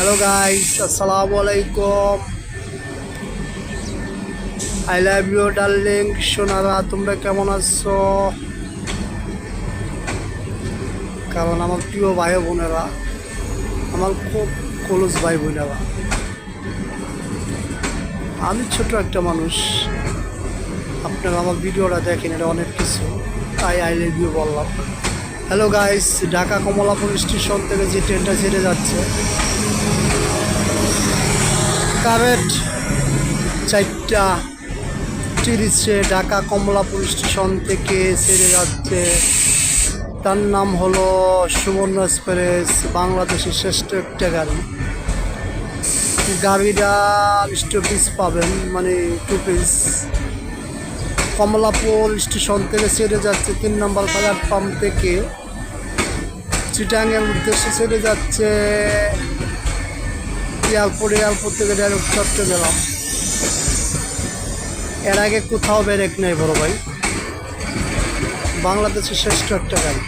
Hello guys, আসসালামু আলাইকুম। I love you darling. সোনারা, তোমরা কেমন আছো? কারণ আমার প্রিয় ভাই বোনেরা, আমার খুব ক্লোজ ভাই বোনেরা, আমি ছোট একটা মানুষ, আপনারা আমার ভিডিওটা দেখেন, এটা অনেক কিছু, তাই আই লাভ ইউ বললাম। Hello guys, Dhaka Kamalapur station থেকে যে ট্রেনটা ছেড়ে যাচ্ছে কারেক্ট 4:30 ঢাকা কমলাপুর স্টেশন থেকে ছেড়ে যাচ্ছে, তার নাম হলো সুবর্ণ এক্সপ্রেস, বাংলাদেশের শ্রেষ্ঠ একটা গাড়ি। গাড়িটা স্টপেজ পাবেন, মানে 2 পিস। কমলাপুর স্টেশন থেকে ছেড়ে যাচ্ছে 3 নম্বর প্ল্যাটফর্ম থেকে, চিটাঙের উদ্দেশ্যে ছেড়ে যাচ্ছে এয়ারপোর্ট থেকে ডাইরেক্ট চট্টগ্রাম। এর আগে কোথাও ব্রেক নেই বড় ভাই, বাংলাদেশের শ্রেষ্ঠ একটা গাড়ি।